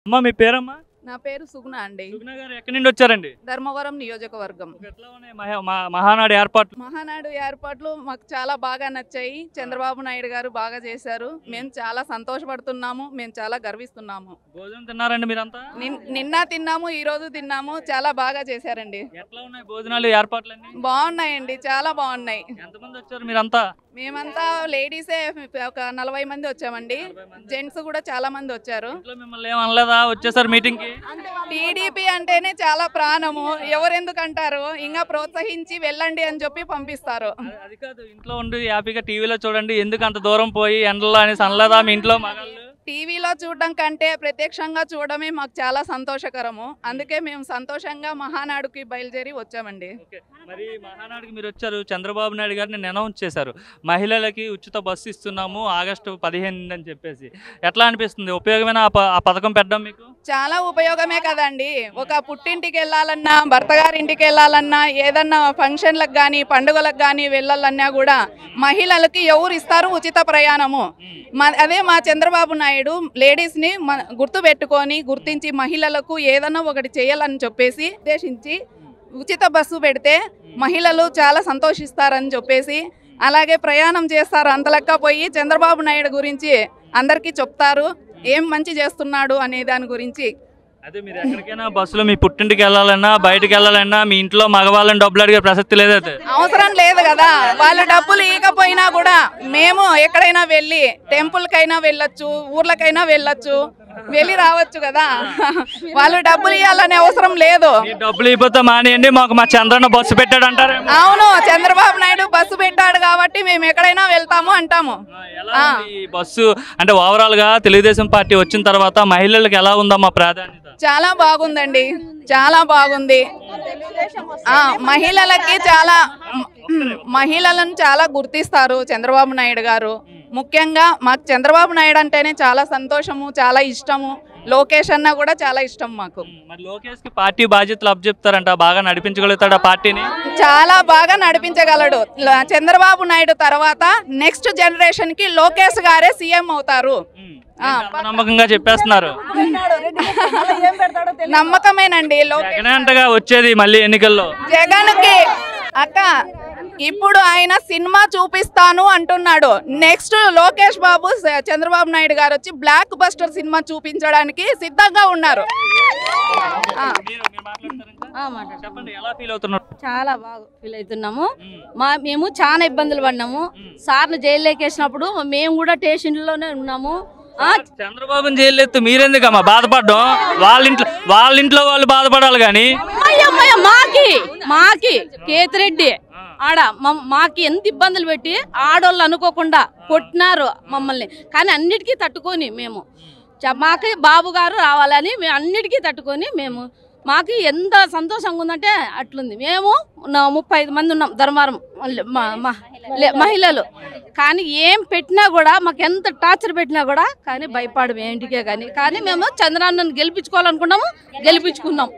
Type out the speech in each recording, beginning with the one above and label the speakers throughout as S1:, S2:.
S1: అమ్మ మీ పేరమ్మా?
S2: నా పేరు సుగుణ అండి.
S1: సుగుణ గారు ఎక్కడి నుండి వచ్చారండి?
S2: ధర్మవరం నియోజకవర్గం.
S1: ఎట్లా ఉన్నాయి మహానాడు ఏర్పాట్లు?
S2: మహానాడు ఏర్పాట్లు మాకు చాలా బాగా నచ్చాయి. చంద్రబాబు నాయుడు గారు బాగా చేశారు. మేము చాలా సంతోషపడుతున్నాము. మేము చాలా గర్విస్తున్నాము.
S1: భోజనం తిన్నారండి మీరంతా?
S2: నిన్న తిన్నాము, ఈ రోజు తిన్నాము. చాలా బాగా చేశారండి.
S1: ఎట్లా ఉన్నాయి భోజనాలు ఏర్పాట్లన్నీ?
S2: బాగున్నాయండి, చాలా బాగున్నాయి.
S1: ఎంతమంది వచ్చారు మీరంతా?
S2: మేమంతా లేడీసే ఒక 40 మంది వచ్చామండి. జెంట్స్ కూడా చాలా మంది వచ్చారు.
S1: మిమ్మల్ని ఏమనలేదా వచ్చేసారు మీటింగ్ కి?
S2: టీడీపీ అంటేనే చాలా ప్రాణము. ఎవరెందుకు అంటారు, ఇంకా ప్రోత్సహించి వెళ్ళండి అని చెప్పి పంపిస్తారు.
S1: అది కాదు, ఇంట్లో ఉండి హ్యాపీగా టీవీలో చూడండి, ఎందుకు అంత దూరం పోయి ఎండలో అనేసి అనలేదా మీ ఇంట్లో మగాళ్ళు?
S2: టీవీలో చూడడం కంటే ప్రత్యక్షంగా చూడడమే మాకు చాలా సంతోషకరము. అందుకే మేము సంతోషంగా మహానాడుకి బయలుదేరి వచ్చామండి.
S1: మరి మహానాడుకి మీరు వచ్చారు, చంద్రబాబు నాయుడు గారిని అనౌన్స్ చేశారు, మహిళలకి ఉచిత బస్సు ఇస్తున్నాము ఆగస్టు 15 అని చెప్పేసి. ఎట్లా అనిపిస్తుంది? ఉపయోగమైన ఆ పథకం పెట్టడం మీకు?
S2: చాలా ఉపయోగమే కదండి. ఒక పుట్టింటికి వెళ్ళాలన్నా, భర్త గారి ఇంటికి వెళ్ళాలన్నా, ఏదన్నా ఫంక్షన్లకు కానీ పండుగలకు కానీ వెళ్ళాలన్నా కూడా మహిళలకి ఎవరు ఇస్తారు ఉచిత ప్రయాణము. అదే మా చంద్రబాబు నాయుడు లేడీస్ని గుర్తించి మహిళలకు ఏదన్నా ఒకటి చేయాలని చెప్పేసి ఉద్దేశించి ఉచిత బస్సు పెడితే మహిళలు చాలా సంతోషిస్తారని చెప్పేసి, అలాగే ప్రయాణం చేస్తారు. అంతలెక్క పోయి చంద్రబాబు నాయుడు గురించి అందరికీ చెప్తారు, ఏం మంచి చేస్తున్నాడు అనే దాని గురించి.
S1: అదే మీరు ఎక్కడికైనా బస్సులో మీ పుట్టింటికి వెళ్ళాలన్నా, బయటకు వెళ్ళాలన్నా మీ ఇంట్లో మగవాళ్ళని డబ్బులు అడిగే ప్రసక్తి లేదైతే?
S2: అవసరం లేదు కదా. వాళ్ళు డబ్బులు ఇవ్వకపోయినా కూడా మేము ఎక్కడైనా వెళ్ళి టెంపుల్కైనా వెళ్ళొచ్చు, ఊర్లకైనా వెళ్ళొచ్చు, వెళ్ళి రావచ్చు కదా. వాళ్ళు డబ్బులు ఇవ్వాలనే అవసరం లేదు.
S1: డబ్బులు ఇవ్వతో మానేయండి, మాకు మా చంద్రన్న బస్సు పెట్టాడు అంటారు.
S2: అవును, చంద్రబాబు నాయుడు బస్సు పెట్టాడు కాబట్టి మేము ఎక్కడైనా వెళ్తాము అంటాము.
S1: బస్సు అంటే ఓవరాల్ గా తెలుగుదేశం పార్టీ వచ్చిన తర్వాత మహిళలకు ఎలా ఉందమ్మా ప్రాధాన్యత?
S2: చాలా బాగుందండి, చాలా బాగుంది. మహిళలను చాలా గుర్తిస్తారు చంద్రబాబు నాయుడు గారు. ముఖ్యంగా మాకు చంద్రబాబు నాయుడు అంటేనే చాలా సంతోషము, చాలా ఇష్టము. లోకేష్ అన్న కూడా చాలా ఇష్టం మాకు.
S1: మరి లోకేష్ కి పార్టీ బాధ్యతలు అప్పచెప్తారంట, బాగా నడిపించగలుగుతాడు ఆ పార్టీని?
S2: చాలా బాగా నడిపించగలడు. చంద్రబాబు నాయుడు తర్వాత నెక్స్ట్ జనరేషన్ కి లోకేష్ గారే సీఎం అవుతారు.
S1: నమ్మకంగా చెప్పేస్తున్నారు.
S2: నమ్మకమేనండి.
S1: జగన్ వచ్చేది మళ్ళీ ఎన్నికల్లో.
S2: జగన్ కి అక్క ఇప్పుడు ఆయన సినిమా చూపిస్తాను అంటున్నాడు. నెక్స్ట్ లోకేష్ బాబు చంద్రబాబు నాయుడు గారు వచ్చి బ్లాక్ బస్టర్ సినిమా చూపించడానికి సిద్ధంగా ఉన్నారు.
S3: చాలా బాగా ఫీల్ అవుతున్నాము. మేము చాలా ఇబ్బందులు పడినాము. సార్లు జైల్లోకి వేసినప్పుడు మేము కూడా స్టేషన్లోనే ఉన్నాము.
S1: చంద్రబాబు జైలు ఎత్తు మీరెందుకమ్మా బాధపడ్డం? వాళ్ళ ఇంట్లో వాళ్ళు బాధపడాలి కానీ
S3: మాకి కేతిరెడ్డి ఆడ మాకి ఎంత ఇబ్బందులు పెట్టి ఆడోళ్ళు అనుకోకుండా కొట్టినారు మమ్మల్ని. కానీ అన్నిటికీ తట్టుకొని మేము మాకు బాబు గారు రావాలని మేము అన్నిటికీ తట్టుకొని మాకు ఎంత సంతోషంగా ఉందంటే అట్లుంది. మేము 35 మంది ఉన్నాం ధర్మవరం మహిళలు. కానీ ఏం పెట్టినా కూడా మాకు ఎంత టార్చర్ పెట్టినా కూడా కానీ భయపడము ఏంటికే. కానీ మేము చంద్రాన్నను గెలిపించుకోవాలనుకున్నాము, గెలిపించుకున్నాం.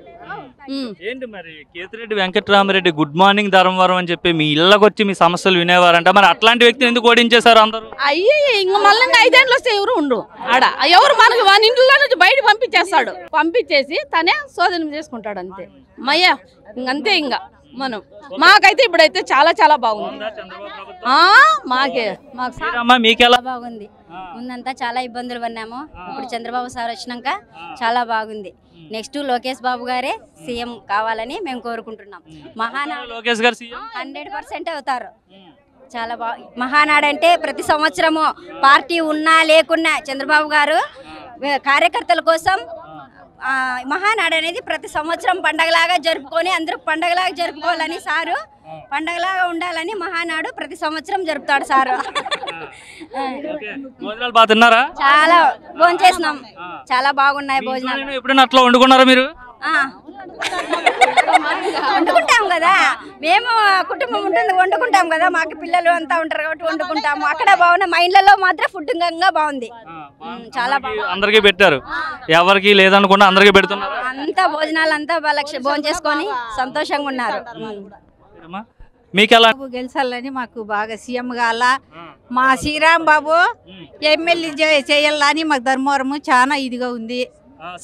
S1: ఏంటి మరి కేతిరెడ్డి వెంకటరామరెడ్డి గుడ్ మార్నింగ్ ధర్మవరం అని చెప్పి మీ ఇళ్ళకి వచ్చి మీ సమస్యలు వినేవారంట. మరి అట్లాంటి వ్యక్తిని ఎందుకు ఓడించేశారు అందరూ?
S3: అయ్యి ఇంక మళ్ళీ 5 ఏళ్ళు వస్తే ఎవరు ఉండు ఆడ. ఎవరు మనకి మన ఇంట్లో నుంచి బయట పంపించేస్తాడు. పంపించేసి తనే శోధన చేసుకుంటాడు అంతే. మయ్యా ఇంకంతే. ఇంకా మాకైతే ఇప్పుడైతే చాలా చాలా బాగుంది.
S1: మీకెలా
S4: బాగుంది? ముందంతా చాలా ఇబ్బందులు పడినాము. ఇప్పుడు చంద్రబాబు సార్ వచ్చినాక చాలా బాగుంది. నెక్స్ట్ లోకేష్ బాబు గారే సీఎం కావాలని మేము కోరుకుంటున్నాం. మహానాడు 100% అవుతారు. చాలా మహానాడు అంటే ప్రతి సంవత్సరము పార్టీ ఉన్నా లేకున్నా చంద్రబాబు గారు కార్యకర్తల కోసం మహానాడు అనేది ప్రతి సంవత్సరం పండగలాగా జరుపుకొని అందరూ పండగలాగా జరుపుకోవాలని సారు, పండగలాగా ఉండాలని మహానాడు ప్రతి సంవత్సరం జరుపుతాడు సారు. చాలా భోజనం చేసినాం, చాలా బాగున్నాయి భోజనాలు.
S1: ఎప్పుడైనా అట్లా వండుకున్నారా మీరు?
S4: వండుకుంటాం కదా, మేము కుటుంబం ఉంటుంది వండుకుంటాం కదా. మాకు పిల్లలు అంతా ఉంటారు కాబట్టి వండుకుంటాము. అక్కడ బాగున్నాయి. మా ఇళ్లలో మాత్రం ఫుడ్ బాగుంది, చాలా బాగుంది.
S1: అందరికీ పెట్టారు, ఎవరికి లేదనుకున్నా అందరికీ పెడుతున్నారు.
S4: అంతా భోజనాలు అంతా భోజనం చేసుకొని సంతోషంగా ఉన్నారు.
S1: మీకెలా
S5: గెలిచాలని మాకు బాగా సీఎం కాల. మా శ్రీరామ్ బాబు ఎమ్మెల్యే చేయాలని మాకు ధర్మవరము చాలా ఇదిగా ఉంది.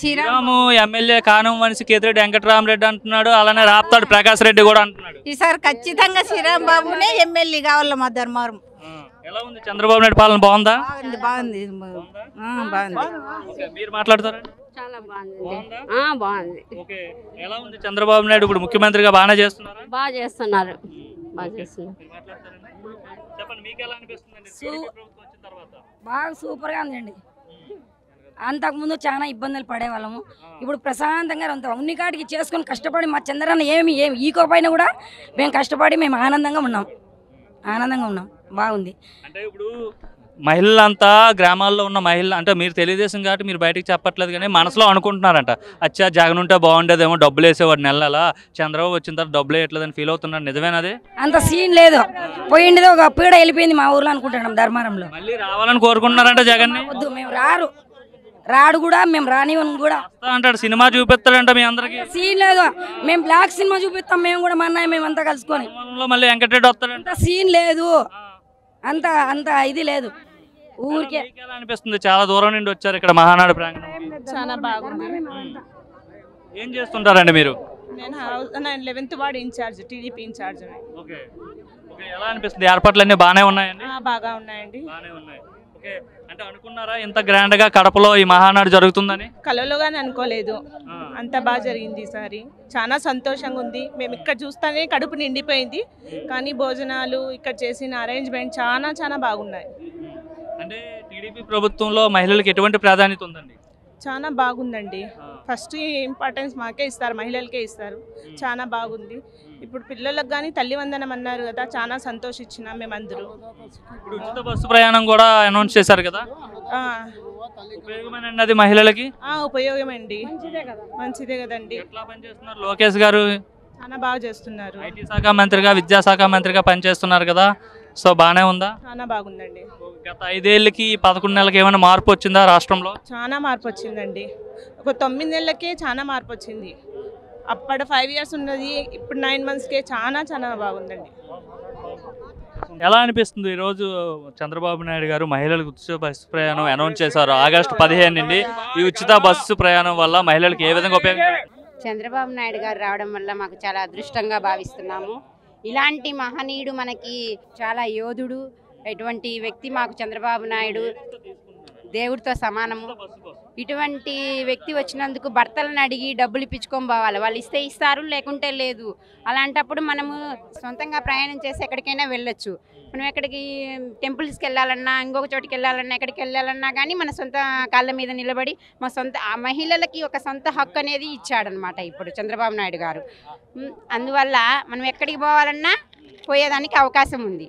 S1: శ్రీరాము ఎమ్మెల్యే కానం మనిషి కేతిరెడ్డి వెంకటరామరెడ్డి అంటున్నాడు, అలానే రాప్తాడు ప్రకాష్ రెడ్డి కూడా అంటున్నాడు.
S5: ఈసారి ఖచ్చితంగా శ్రీరామ్ బాబునే ఎమ్మెల్యే కావాలి మా ధర్మవరం.
S1: ఎలా ఉంది చంద్రబాబు నాయుడు పాలన? బాగుందా?
S5: బాగుంది బాగుంది.
S1: మీరు మాట్లాడతారా?
S3: చాలా
S1: బాగుంది. ఓకే, ఎలా ఉంది చంద్రబాబు నాయుడు ఇప్పుడు ముఖ్యమంత్రిగా? బాగానే చేస్తున్నారా?
S3: బాగా చేస్తున్నారు. బాగా చేస్తున్నారు.
S1: చెప్పండి, మీకు ఎలా అనిపిస్తుందండి ప్రభుత్వం వచ్చిన తర్వాత?
S6: బాగా సూపర్గా ఉందండి. అంతకుముందు చాలా ఇబ్బందులు పడేవాళ్ళము, ఇప్పుడు ప్రశాంతంగా అంత ఉన్ని కాటికి చేసుకొని కష్టపడి మా చంద్రన్న ఏమి ఈకోపోయినా కూడా మేము కష్టపడి మేము ఆనందంగా ఉన్నాం. బాగుంది.
S1: అంటే ఇప్పుడు మహిళలంతా గ్రామాల్లో ఉన్న మహిళలు అంటే మీరు తెలుగుదేశం కాబట్టి మీరు బయటకు చెప్పట్లేదు, కానీ మనసులో అనుకుంటున్నారంట, అచ్చా జగన్ ఉంటే బాగుండేదేమో, డబ్బులు వేసేవాడు నెలలా, చంద్రబాబు వచ్చిన తర్వాత డబ్బులు వేయట్లేదని ఫీల్ అవుతున్నారు. నిజమేనది?
S6: అంత సీన్ లేదు, పోయిండేది ఒక పీడ వెళ్ళిపోయింది మా ఊర్లో అనుకుంటున్నాం. ధర్మారంలో
S1: మళ్ళీ రావాలని కోరుకుంటున్నారంట జగన్.
S6: వద్దు, మేము రాడు కూడా మేము రానివని కూడా
S1: అంటాడు, సినిమా చూపిస్తాడంట మీ అందరికి.
S6: సీన్ లేదు, మేము బ్లాక్ సినిమా చూపిస్తాం మేము కూడా, మా అన్నయ్య మేము అంతా కలుసుకొని.
S1: మళ్ళీ వెంకటరెడ్డి వస్తాడంట.
S6: సీన్ లేదు, అంత ఇది లేదు. ఊరికే
S1: అనిపిస్తుంది. చాలా దూరం నుండి వచ్చారు ఇక్కడ మహానాడు ప్రాంగణం.
S7: చాలా బాగుంది.
S1: ఏం చేస్తుంటారండి మీరు?
S7: నేను 11th ward incharge, TDP incharge.
S1: Okay, ఎలా అనిపిస్తుంది? ఏర్పాట్లు అన్ని బాగానే ఉన్నాయండి?
S7: బాగా ఉన్నాయండి.
S1: బాగానే ఉన్నాయి. ఓకే, అంటే అనుకున్నారా ఇంత గ్రాండ్ గా కడపలో ఈ మహానాడు జరుగుతుందని?
S7: కలలోగానే అనుకోలేదు, అంత బాగా జరిగింది ఈసారి. చాలా సంతోషంగా ఉంది. మేము ఇక్కడ చూస్తానే కడుపు నిండిపోయింది, కానీ భోజనాలు ఇక్కడ చేసిన అరేంజ్మెంట్ చాలా బాగున్నాయి.
S1: అంటే టీడీపీ ప్రభుత్వంలో మహిళలకు ఎటువంటి ప్రాధాన్యత ఉందండి?
S7: చాలా బాగుందండి. ఫస్ట్ ఇంపార్టెన్స్ మాకే ఇస్తారు, మహిళలకే ఇస్తారు. చాలా బాగుంది. ఇప్పుడు పిల్లలకు కానీ తల్లి వందనం అన్నారు కదా, చాలా సంతోషించినాం మేమందరూ.
S1: ఇప్పుడు ఉచిత బస్సు ప్రయాణం కూడా అనౌన్స్ చేశారు కదా, ఉపయోగమేనండి అది మహిళలకి?
S7: ఉపయోగమండి, మంచిదే కదండి.
S1: ఎట్లా పనిచేస్తున్నారు లోకేష్ గారు?
S7: చాలా బాగా చేస్తున్నారు.
S1: ఐటీ శాఖ మంత్రిగా, విద్యాశాఖ మంత్రిగా పనిచేస్తున్నారు కదా, సో బాగానే ఉందా?
S7: చాలా బాగుందండి.
S1: గత 5 ఏళ్ళకి 11 నెలలకి ఏమైనా మార్పు వచ్చిందా రాష్ట్రంలో?
S7: చాలా మార్పు వచ్చిందండి. ఒక 9 నెలలకే చాలా మార్పు వచ్చింది. అప్పుడు 5 years ఉన్నది, ఇప్పుడు 9 monthsకే చాలా బాగుందండి.
S1: ఎలా అనిపిస్తుంది? ఈరోజు చంద్రబాబు నాయుడు గారు మహిళలకు ఉచిత బస్సు ప్రయాణం అనౌన్స్ చేశారు. ఆగస్టు 15 నుండి ఈ ఉచిత బస్సు ప్రయాణం వల్ల మహిళలకు ఏ విధంగా ఉపయోగం?
S8: చంద్రబాబు నాయుడు గారు రావడం వల్ల మాకు చాలా అదృష్టంగా భావిస్తున్నాము. ఇలాంటి మహనీయుడు మనకి చాలా యోధుడు, ఎటువంటి వ్యక్తి మాకు చంద్రబాబు నాయుడు దేవుడితో సమానము. ఇటువంటి వ్యక్తి వచ్చినందుకు భర్తలను అడిగి డబ్బులు ఇప్పించుకొని పోవాలి, వాళ్ళు ఇస్తే ఇస్తారు, లేకుంటే లేదు. అలాంటప్పుడు మనము సొంతంగా ప్రయాణం చేసి ఎక్కడికైనా వెళ్ళొచ్చు. మనం ఎక్కడికి టెంపుల్స్కి వెళ్ళాలన్నా, ఇంకొక చోటికి వెళ్ళాలన్నా, ఎక్కడికి వెళ్ళాలన్నా కానీ మన సొంత కాళ్ళ మీద నిలబడి మా సొంత మహిళలకి ఒక సొంత హక్కు అనేది ఇచ్చాడనమాట ఇప్పుడు చంద్రబాబు నాయుడు గారు. అందువల్ల మనం ఎక్కడికి పోవాలన్నా పోయేదానికి అవకాశం ఉంది.